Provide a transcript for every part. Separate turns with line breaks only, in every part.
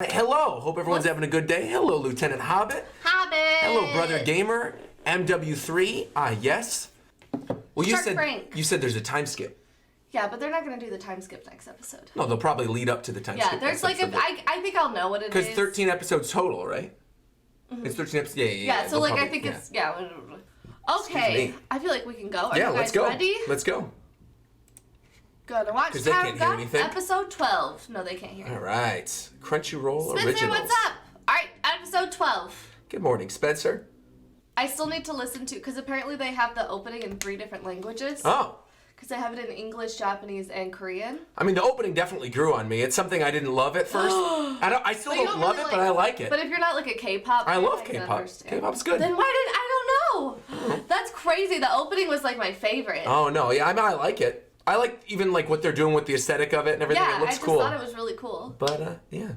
Hello, hope everyone's having a good day. Hello, Lieutenant Hobbit.
Hobbit.
Hello, Brother Gamer. MW3. Yes. Well,
Shark Frank.
you said there's a time skip.
Yeah, but they're not going to do the time skip next episode.
No, they'll probably lead up to the time skip.
Yeah, there's like I think I'll know what it is.
Because 13 episodes total, right? Mm-hmm. It's 13 episodes. Yeah.
So like I think it's Okay, I feel like we can go. Are you guys
let's go.
ready?
Let's go.
Gonna watch
Because they can't hear anything.
episode 12. No, they can't hear.
All right, Crunchyroll
Spencer,
Originals.
what's up? All right, episode 12.
Good morning, Spencer.
I still need to listen to because apparently they have the opening in 3 different languages.
Oh.
Because I have it in English, Japanese, and Korean.
I mean, the opening definitely grew on me. It's something I didn't love at first. I still don't love
really
it, but I like it.
But if you're not like a K-pop
I
fan,
love
can
K-pop.
understand.
K-pop's good.
Then why I don't know. That's crazy. The opening was like my favorite.
Oh no, yeah, I mean I like it. I like even like what they're doing with the aesthetic of it and everything.
Yeah,
It looks
I
cool.
just thought it was really cool.
But yeah,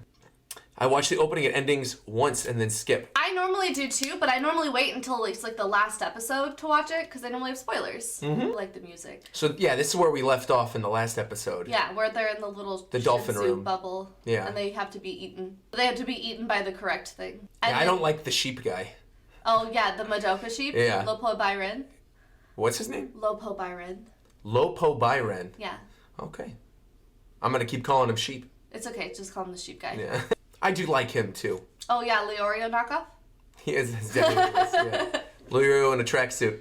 I watch the opening and endings once and then skip.
I normally do too, but I normally wait until it's like the last episode to watch it because I normally have spoilers. I like the music.
So yeah, this is where we left off in the last episode.
Yeah, where they're in the
dolphin room
bubble.
Yeah,
and they have to be eaten. They have to be eaten by the correct thing. And
I don't like the sheep guy.
Oh yeah, the Madoka sheep.
Yeah.
Lopo Byron.
What's his name?
Lopo Byron.
Lopo Byron.
Yeah.
Okay. I'm gonna keep calling him sheep.
It's okay, just call him the sheep guy.
Yeah. I do like him too.
Oh yeah, Leorio knockoff?
He is definitely yeah. Leorio in a tracksuit.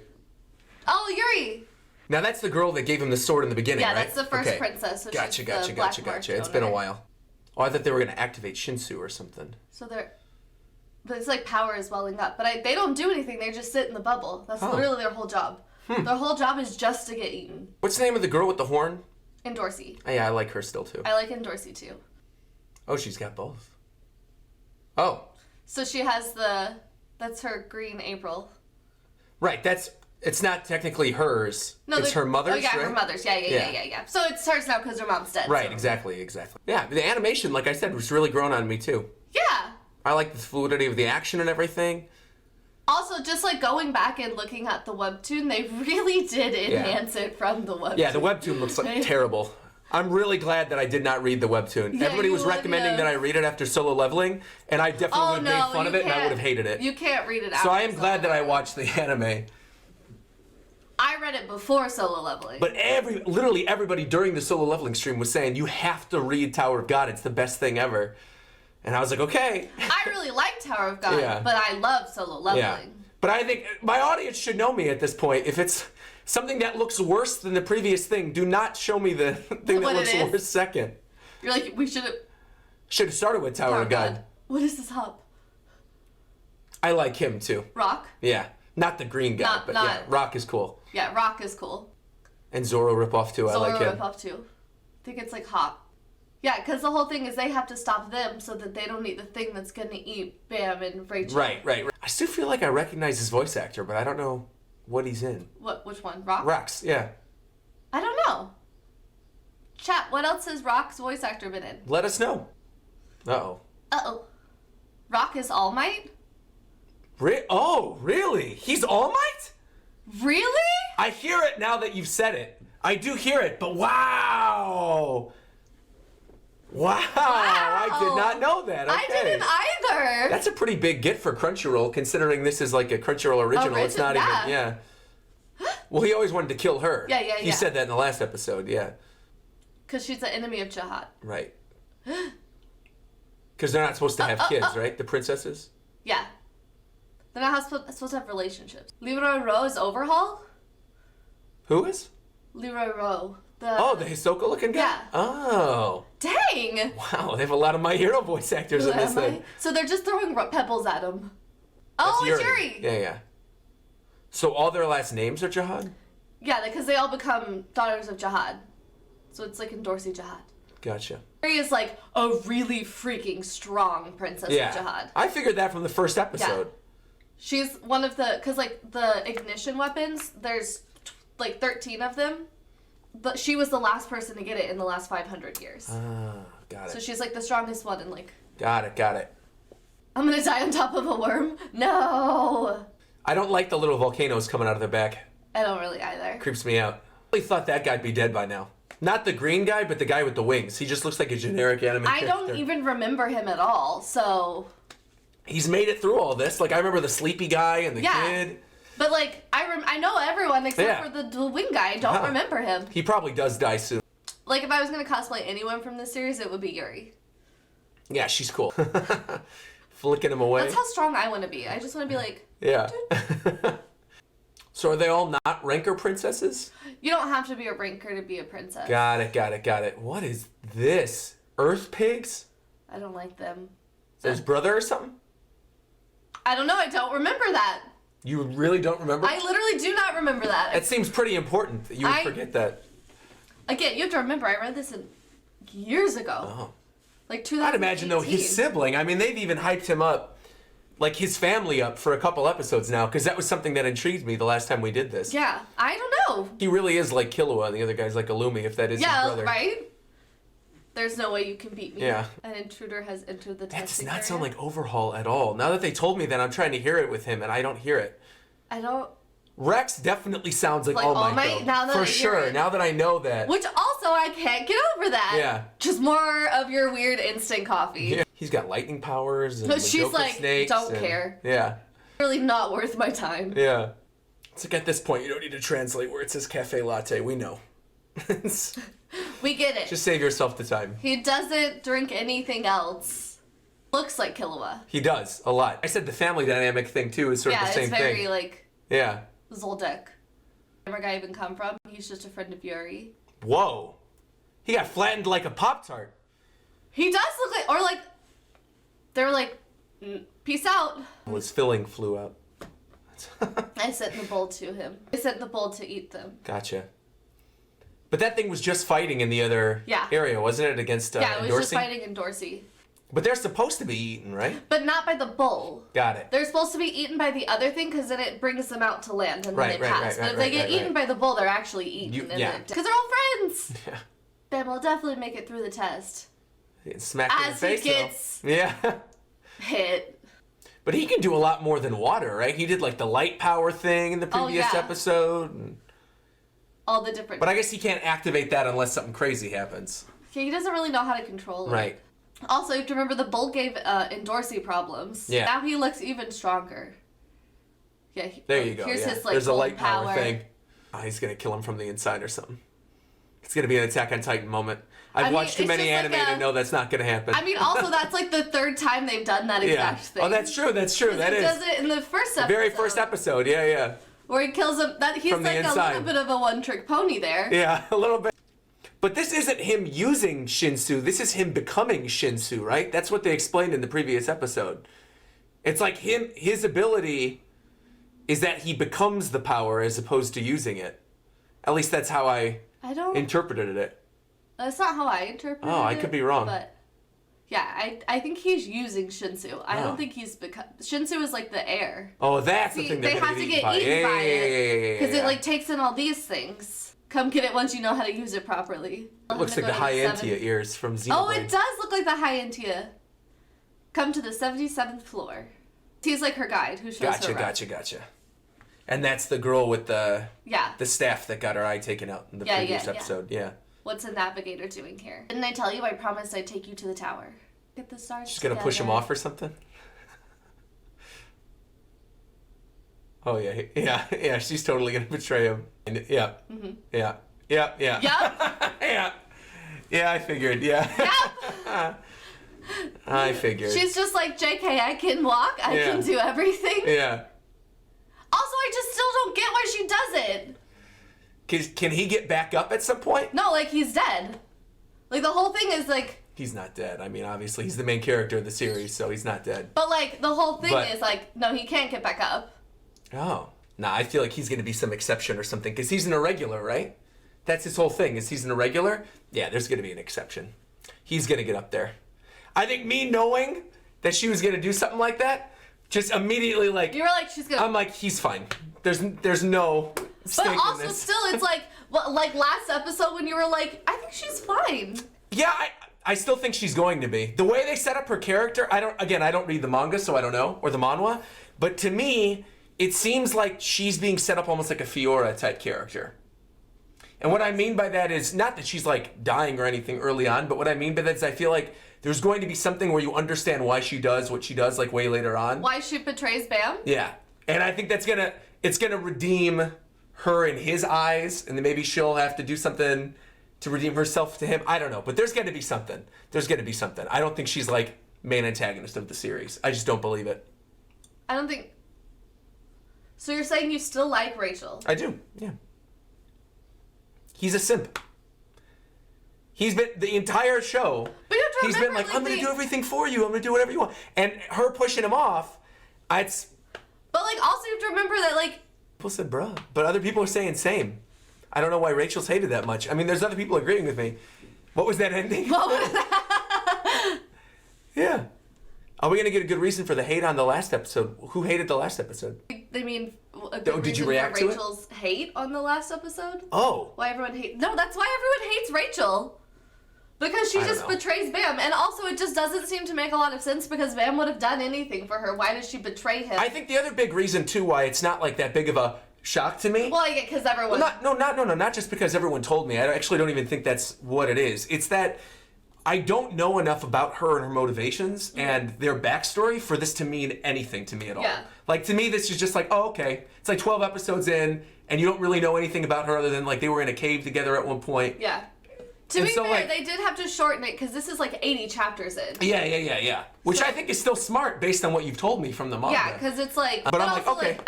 Oh, Yuri!
Now that's the girl that gave him the sword in the beginning,
yeah,
right?
that's the first princess. So
Gotcha. It's been a while. Oh, I thought they were gonna activate Shinsu or something.
So but it's like power is welling up. But they don't do anything, they just sit in the bubble. That's literally their whole job. Their whole job is just to get eaten.
What's the name of the girl with the horn?
Endorsey.
Oh, yeah, I like her still too.
I like Endorsey too.
Oh, she's got both. Oh.
So she has that's her green April.
Right, it's not technically hers. No, it's her mother's,
Oh yeah,
right?
her mother's. Yeah. So it's hers now because her mom's dead.
Right,
so.
exactly. Yeah, the animation, like I said, was really grown on me too.
Yeah.
I like the fluidity of the action and everything.
Also, just like going back and looking at the webtoon, they really did enhance it from the webtoon.
Yeah, the webtoon looks like terrible. I'm really glad that I did not read the webtoon.
Yeah,
Everybody was recommending that I read it after Solo Leveling, and I definitely would have made fun of it, and I would have hated it.
You can't read it after.
So I am glad that I watched the anime.
I read it before Solo Leveling.
But literally everybody during the Solo Leveling stream was saying, you have to read Tower of God. It's the best thing ever. And I was like, okay.
I really like Tower of God, but I love Solo Leveling.
Yeah. But I think my audience should know me at this point. If it's something that looks worse than the previous thing, do not show me the thing that looks worse second.
You're like, we should
have started with Tower of God.
What is this hub?
I like him too.
Rock?
Yeah. Not the green guy, but yeah, Rock is cool.
Yeah, Rock is cool.
And Zoro ripoff too, I like him.
Zoro ripoff too. I think it's like Hop. Yeah, because the whole thing is they have to stop them so that they don't eat the thing that's going to eat Bam and Rachel.
Right. I still feel like I recognize his voice actor, but I don't know what he's in.
Which one? Rock?
Rock's, yeah.
I don't know. Chat, what else has Rock's voice actor been in?
Let us know. Uh-oh.
Rock is All Might?
Oh, really? He's All Might?
Really?
I hear it now that you've said it. I do hear it, but wow! Wow! I did not know that. Okay.
I didn't either.
That's a pretty big get for Crunchyroll, considering this is like a Crunchyroll original. It's not even, Well, he always wanted to kill her.
Yeah.
He said that in the last episode, yeah.
Because she's the enemy of Jihad.
Right. Because they're not supposed to have kids, right? The princesses?
Yeah. They're not supposed to have relationships. Leroy Rowe is Overhaul?
Who is?
Leroy Rowe.
The Hisoka looking guy?
Yeah.
Oh.
Dang!
Wow, they have a lot of My Hero voice actors in this thing.
So they're just throwing pebbles at him. Oh, it's Yuri!
Yeah. So all their last names are Jihad?
Yeah, because they all become daughters of Jihad. So it's like Endorsey Jihad.
Gotcha.
Yuri is like a really freaking strong princess of Jihad.
I figured that from the first episode.
Yeah. She's one of because like the ignition weapons, there's like 13 of them. But she was the last person to get it in the last 500 years.
Ah, got it.
So she's like the strongest one in like...
Got it.
I'm gonna die on top of a worm? No!
I don't like the little volcanoes coming out of their back.
I don't really either.
Creeps me out. I really thought that guy'd be dead by now. Not the green guy, but the guy with the wings. He just looks like a generic anime character.
I don't even remember him at all, so...
He's made it through all this. Like, I remember the sleepy guy and the kid.
But, like, I know everyone except for the wing guy. I don't remember him.
He probably does die soon.
Like, if I was going to cosplay anyone from this series, it would be Yuri.
Yeah, she's cool. Flicking him away.
That's how strong I want to be. I just want to be like...
Yeah. So are they all not Ranker princesses?
You don't have to be a Ranker to be a princess.
Got it. What is this? Earth pigs?
I don't like them.
His brother or something?
I don't know. I don't remember that.
You really don't remember?
I literally do not remember that.
It seems pretty important that you would forget that.
Again, you have to remember, I read this years ago.
Oh.
Like 2018.
I'd imagine, though, his sibling. I mean, they've even hyped him up, like his family up for a couple episodes now, because that was something that intrigued me the last time we did this.
Yeah, I don't know.
He really is like Killua, and the other guy's like Illumi, if that is his brother.
Yeah, right? There's no way you can beat me.
Yeah.
An intruder has entered the testing
That does not
area.
sound like Overhaul at all. Now that they told me that, I'm trying to hear it with him, and I don't hear it.
I don't...
Rex definitely sounds like All Might, though.
Now that
for
I
sure,
hear it.
now that I know that.
Which also, I can't get over that.
Yeah.
Just more of your weird instant coffee.
Yeah. He's got lightning powers and
She's
Joker
like,
snakes
don't care.
Yeah.
Really not worth my time.
Yeah. It's like at this point, you don't need to translate where it says cafe latte. We know.
We get it.
Just save yourself the time.
He doesn't drink anything else. Looks like Killua.
He does, a lot. I said the family dynamic thing, too, is sort of the same thing.
Yeah, it's very, like,
yeah.
Zoldyck. Where guy even come from? He's just a friend of Yuri.
Whoa. He got flattened like a Pop-Tart.
He does look like, or like, they're like, peace out.
His filling flew out.
I sent the bowl to him. I sent the bowl to eat them.
Gotcha. But that thing was just fighting in the other area, wasn't it? Against
yeah, it was
Dorsey?
just fighting in Dorsey.
But they're supposed to be eaten, right?
But not by the bull.
Got it.
They're supposed to be eaten by the other thing because then it brings them out to land and then they pass. But if they get eaten by the bull, they're actually eaten. Because they're all friends.
Yeah.
Ben will definitely make it through the test.
Smack in the face.
As he gets hit.
But he can do a lot more than water, right? He did like the light power thing in the previous episode. And...
all the different...
But I guess he can't activate that unless something crazy happens.
Yeah, he doesn't really know how to control it.
Right.
Also, you have to remember the bull gave Dorsey problems.
Yeah.
Now he looks even stronger. Yeah.
There you go.
Here's his, like,
there's a light
power
thing. Oh, he's going to kill him from the inside or something. It's going to be an Attack on Titan moment. I've watched too many anime to know that's not going to happen.
I mean, also, that's like the third time they've done that exact thing.
Oh, that's true. That is.
He does it in the first episode.
Very first episode. Yeah.
Where he kills him. He's
from
like
the inside.
a little bit of a one-trick pony there.
Yeah, a little bit. But this isn't him using Shinsu. This is him becoming Shinsu, right? That's what they explained in the previous episode. It's like his ability is that he becomes the power as opposed to using it. At least that's how I interpreted it.
That's not how I interpreted it.
Oh, I could be wrong.
But yeah, I think he's using Shinsu. I don't think he's Shinsu is like the air.
Oh, that's the thing.
They have to get eaten by it because it like takes in all these things. Come get it once you know how to use it properly.
It looks like the Hyantia ears from Xenoblade.
Oh, it does look like the Hyantia. Come to the 77th floor. He's like her guide who shows her around.
Gotcha. And that's the girl with the staff that got her eye taken out in the previous episode. Yeah.
What's a navigator doing here? Didn't I tell you I promised I'd take you to the tower? Get the stars.
She's gonna push him off or something? Oh yeah. She's totally gonna betray him. Yeah. Mm-hmm. Yeah. Yep. Yeah, I figured. Yeah.
Yep.
I figured.
She's just like, JK, I can walk. I can do everything.
Yeah.
Also, I just still don't get why she does it.
Can he get back up at some point?
No, like he's dead. Like the whole thing is like.
He's not dead. I mean, obviously he's the main character of the series, so he's not dead.
But like the whole thing is like, no, he can't get back up.
Oh. Nah, I feel like he's going to be some exception or something, because he's an irregular, right? That's his whole thing, is he's an irregular? Yeah, there's going to be an exception. He's going to get up there. I think me knowing that she was going to do something like that, just immediately like...
You were like, she's going to...
I'm like, he's fine. There's no stake in this.
But also still, it's like, like last episode when you were like, I think she's fine.
Yeah, I still think she's going to be. The way they set up her character, I don't read the manga, so I don't know, or the manhwa, but to me... it seems like she's being set up almost like a Fiora type character. And what I mean by that is not that she's like dying or anything early on, but what I mean by that is I feel like there's going to be something where you understand why she does what she does, like way later on.
Why she betrays Bam?
Yeah. And I think it's gonna redeem her in his eyes, and then maybe she'll have to do something to redeem herself to him. I don't know, but there's gonna be something. I don't think she's like main antagonist of the series. I just don't believe it.
I don't think. So you're saying you still like Rachel?
I do, yeah. He's a simp. He's been the entire show.
But you have to
he's
remember,
been like, I'm gonna do everything for you. I'm gonna do whatever you want. And her pushing him off, it's.
But like, also you have to remember that like.
People said, bruh, but other people are saying same. I don't know why Rachel's hated that much. I mean, there's other people agreeing with me. What was that ending?
What was that?
Yeah. Are we gonna get a good reason for the hate on the last episode? Who hated the last episode?
They mean.
Did you react to it?
Rachel's hate on the last episode?
Oh.
Why everyone hates? No, that's why everyone hates Rachel. Because she just betrays Bam, and also it just doesn't seem to make a lot of sense because Bam would have done anything for her. Why does she betray him?
I think the other big reason too why it's not like that big of a shock to me.
Well, yeah, because everyone.
Not just because everyone told me. I actually don't even think that's what it is. It's that I don't know enough about her and her motivations and their backstory for this to mean anything to me at all.
Yeah.
Like to me, this is just like, oh, okay. It's like 12 episodes in, and you don't really know anything about her other than like they were in a cave together at one point.
Yeah. To be fair, they did have to shorten it because this is like 80 chapters in.
Yeah. Which I think is still smart based on what you've told me from the manga.
Yeah, because it's like.
But I'm like,
also,
okay.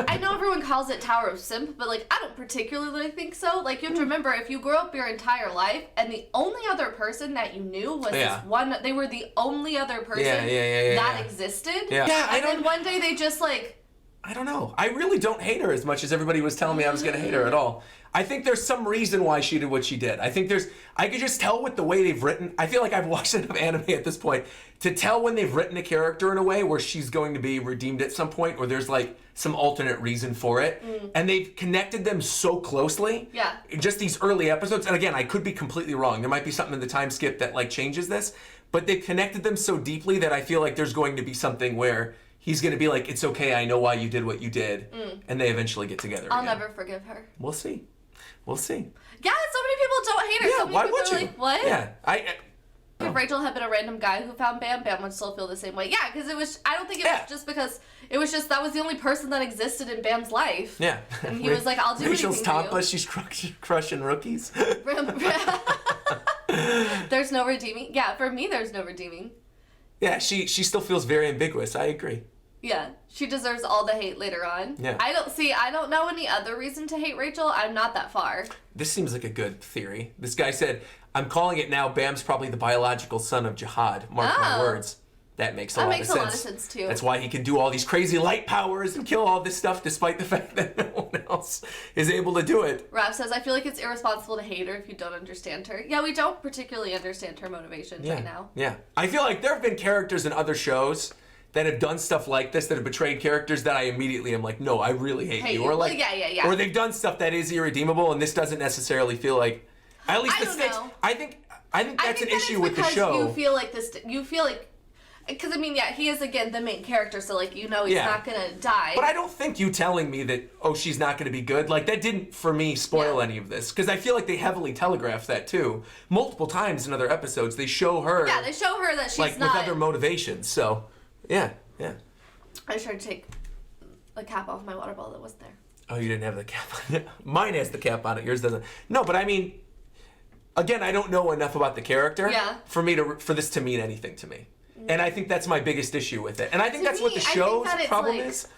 I know everyone calls it Tower of Simp, but like I don't particularly think so. Like you have to remember, if you grew up your entire life and the only other person that you knew was this one, they were the only other person that existed.
Yeah.
And then one day they just like.
I don't know. I really don't hate her as much as everybody was telling me I was going to hate her at all. I think there's some reason why she did what she did. I could just tell with the way they've written. I feel like I've watched enough anime at this point to tell when they've written a character in a way where she's going to be redeemed at some point or there's like some alternate reason for it. And they've connected them so closely.
Yeah.
In just these early episodes. And again, I could be completely wrong. There might be something in the time skip that like changes this. But they've connected them so deeply that I feel like there's going to be something where he's going to be like, it's okay, I know why you did what you did. And they eventually get together
I'll
again.
never forgive her.
We'll see.
Yeah, so many people don't hate her.
Yeah,
so many
why
people
would
are
you?
like, what?
Yeah,
If Rachel had been a random guy who found Bam, Bam would still feel the same way. Yeah, because I don't think it was just because, it was just, that was the only person that existed in Bam's life.
Yeah.
And he was like, I'll do
Rachel's
anything for you.
topless, she's crushing rookies.
There's no redeeming. Yeah, for me, there's no redeeming.
Yeah, she still feels very ambiguous. I agree.
Yeah, she deserves all the hate later on.
Yeah.
I don't know any other reason to hate Rachel. I'm not that far.
This seems like a good theory. This guy said, I'm calling it now, Bam's probably the biological son of Jihad. Mark my words. That makes a lot of sense.
That makes a lot of sense, too.
That's why he can do all these crazy light powers and kill all this stuff despite the fact that no one else is able to do it.
Raph says, I feel like it's irresponsible to hate her if you don't understand her. Yeah, we don't particularly understand her motivations right now.
Yeah. I feel like there have been characters in other shows that have done stuff like this, that have betrayed characters that I immediately am like, no, I really hate you. Or like,
yeah.
Or they've done stuff that is irredeemable, and this doesn't necessarily feel like, at least the stakes.
Know.
I think that's an issue with the show.
You feel like because I mean, yeah, he is again the main character, so like he's not gonna die.
But I don't think you telling me that she's not gonna be good, like that didn't for me spoil any of this, because I feel like they heavily telegraphed that too multiple times in other episodes. They show her.
Yeah, they show her that she's
like
not
with other motivations. So. Yeah.
I tried to take the cap off my water bottle that wasn't there.
Oh, you didn't have the cap on it. Mine has the cap on it. Yours doesn't. No, but I mean, again, I don't know enough about the character for this to mean anything to me. And I think that's my biggest issue with it. And I think that's what the show's problem is.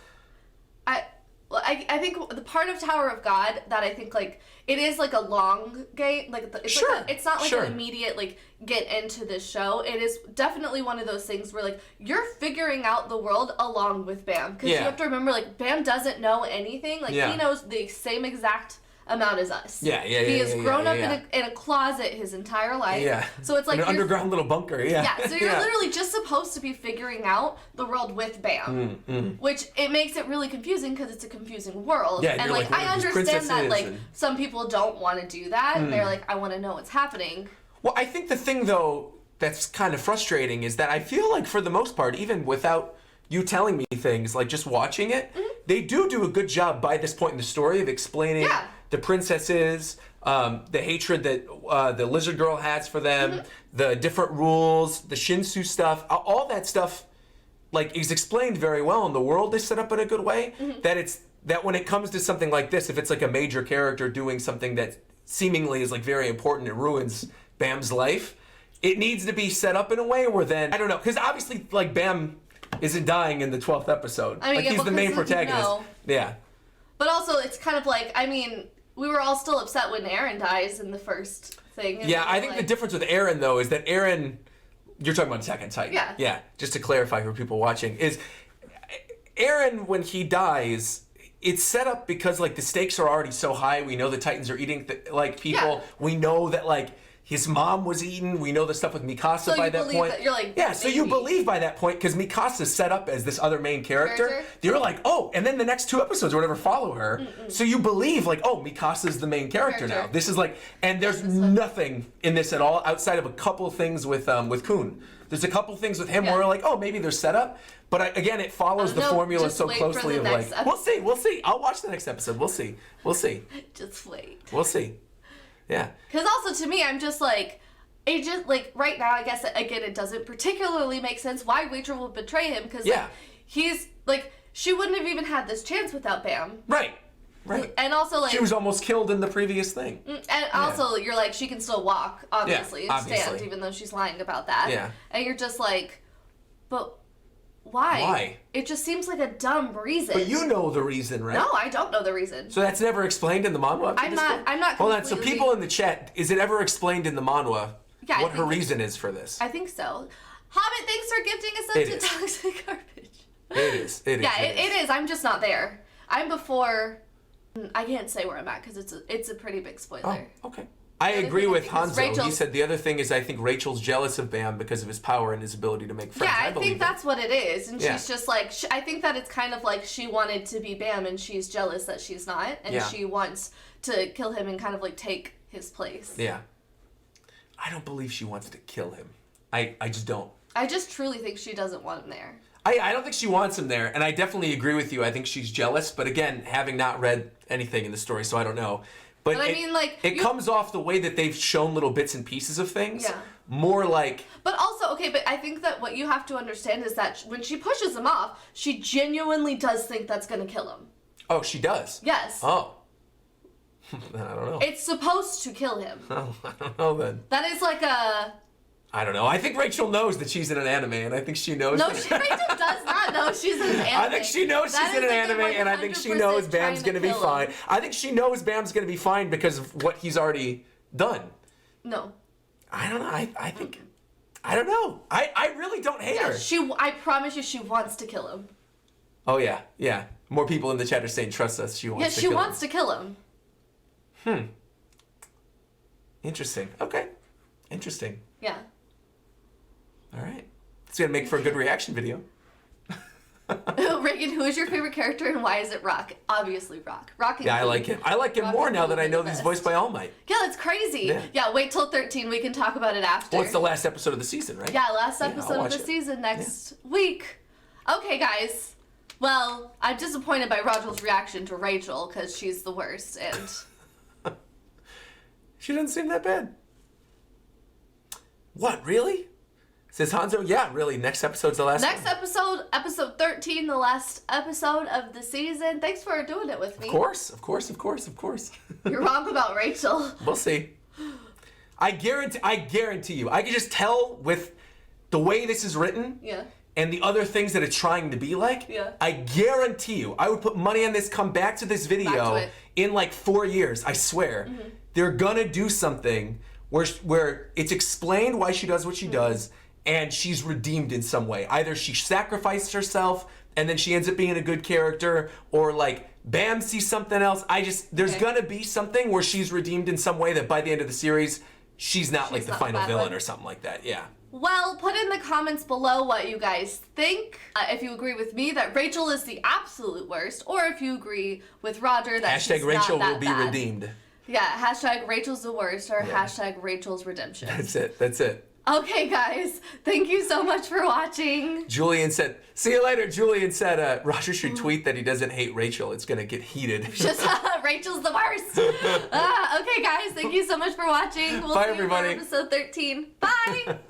I think the part of Tower of God that I think like it is like a long game, like it's not like an immediate like get into this show. It is definitely one of those things where like you're figuring out the world along with Bam, because you have to remember like Bam doesn't know anything. Like he knows the same exact amount as us.
He
has grown up in a closet his entire life.
Yeah.
So it's like
an underground little bunker. Yeah.
So you're literally just supposed to be figuring out the world with Bam, which it makes it really confusing because it's a confusing world.
Yeah.
And like I understand that like some people don't want to do that. And they're like, I want to know what's happening.
Well, I think the thing though that's kind of frustrating is that I feel like for the most part, even without you telling me things, like just watching it, they do a good job by this point in the story of explaining the princesses, the hatred that the lizard girl has for them, the different rules, the Shinsu stuff, all that stuff, like, is explained very well, and the world is set up in a good way. That when it comes to something like this, if it's like a major character doing something that seemingly is like very important and ruins Bam's life, it needs to be set up in a way where then, I don't know, because obviously like Bam isn't dying in the 12th episode.
I mean,
like he's the main protagonist. Yeah.
But also it's kind of like, I mean, we were all still upset when Aaron dies in the first thing.
Yeah, I think the difference with Aaron though is that Aaron, you're talking about Attack on Titan.
Yeah.
Yeah, just to clarify for people watching, is Aaron, when he dies, it's set up because like the stakes are already so high. We know the Titans are eating like people. Yeah. We know that like his mom was eaten. We know the stuff with Mikasa so by that point.
That you're like,
yeah, so you believe by that point because Mikasa's set up as this other main character. You're like, oh, and then the next 2 episodes or whatever follow her. So you believe like, oh, Mikasa's the main character now. This is like, and there's nothing in this at all outside of a couple of things with Khun. There's a couple things with him where we're like, oh, maybe they're set up. But again, it follows the formula so closely of like, we'll see. I'll watch the next episode. We'll see.
Just wait.
We'll see. Yeah.
Because also to me, I'm just like, it just like right now, I guess again, it doesn't particularly make sense why Rachel would betray him because like, he's like, she wouldn't have even had this chance without Bam.
Right.
And also like,
she was almost killed in the previous thing.
And also you're like, she can still walk, obviously, and stand, even though she's lying about that.
Yeah.
And you're just like, but why? It just seems like a dumb reason.
But you know the reason, right?
No, I don't know the reason.
So that's never explained in the manhwa?
I'm not
Hold on, so people in the chat, is it ever explained in the manhwa what her reason is for this?
I think so. Hobbit, thanks for gifting us up to toxic garbage.
It is.
Yeah, it is. I'm just not there. I'm before... I can't say where I'm at because it's a pretty big spoiler.
Oh, okay. I agree with Hanzo. He said the other thing is I think Rachel's jealous of Bam because of his power and his ability to make friends.
Yeah, I think that's what it is. And she's just like, I think that it's kind of like she wanted to be Bam and she's jealous that she's not. And she wants to kill him and kind of like take his place.
Yeah. I don't believe she wants to kill him. I just don't.
I just truly think she doesn't want him there.
I don't think she wants him there. And I definitely agree with you. I think she's jealous. But again, having not read anything in the story, so I don't know. But
I mean, like...
It comes off the way that they've shown little bits and pieces of things. Yeah. More like...
But also, okay, but I think that what you have to understand is that when she pushes him off, she genuinely does think that's going to kill him.
Oh, she does?
Yes.
Oh. I don't know.
It's supposed to kill him.
Oh, I don't know then.
That is like a...
I don't know. I think Rachel knows that she's in an anime, and I think she knows.
No, Rachel does not know she's in an anime.
I think she knows she's in an anime, and I think she knows Bam's going to be fine. I think she knows Bam's going to be fine because of what he's already done.
No.
I don't know. I think... I don't know. I really don't hate her.
I promise you she wants to kill him.
Oh, yeah. Yeah. More people in the chat are saying, trust us, she wants to kill him.
Yeah, she wants to kill him.
Interesting. Okay. Interesting.
Yeah.
All right. It's going to make for a good reaction video.
Reagan, who is your favorite character and why is it Rak? Obviously Rak. Rak and Khun.
Yeah, I like him. I like him more now that I know that he's voiced by All Might.
Yeah, that's crazy. Yeah, wait till 13. We can talk about it after.
Well, it's the last episode of the season, right?
Yeah, last episode of the season next week. Okay, guys. Well, I'm disappointed by Roger's reaction to Rachel because she's the worst and...
She doesn't seem that bad. What, really? Says Hanzo, yeah, really. Next episode's the last
Next episode, episode 13, the last episode of the season. Thanks for doing it with me.
Of course.
You're wrong about Rachel.
We'll see. I guarantee you. I can just tell with the way this is written and the other things that it's trying to be like. I guarantee you. I would put money on this, come back to this video in like 4 years. I swear. They're going to do something where it's explained why she does what she does, and she's redeemed in some way. Either she sacrificed herself, and then she ends up being a good character, or like Bam sees something else. There's gonna be something where she's redeemed in some way that by the end of the series, she's not like the final villain or something like that. Yeah.
Well, put in the comments below what you guys think. If you agree with me that Rachel is the absolute worst, or if you agree with Roger that she's
Rachel
not that
will be
bad.
redeemed.
Yeah, hashtag Rachel's the worst, or hashtag Rachel's redemption.
That's it.
Okay, guys. Thank you so much for watching.
Julian said, see you later. Julian said, Roger should tweet that he doesn't hate Rachel. It's going to get heated.
Just, Rachel's the worst. Okay, guys. Thank you so much for watching. We'll
Bye,
see
everybody.
you for episode 13. Bye.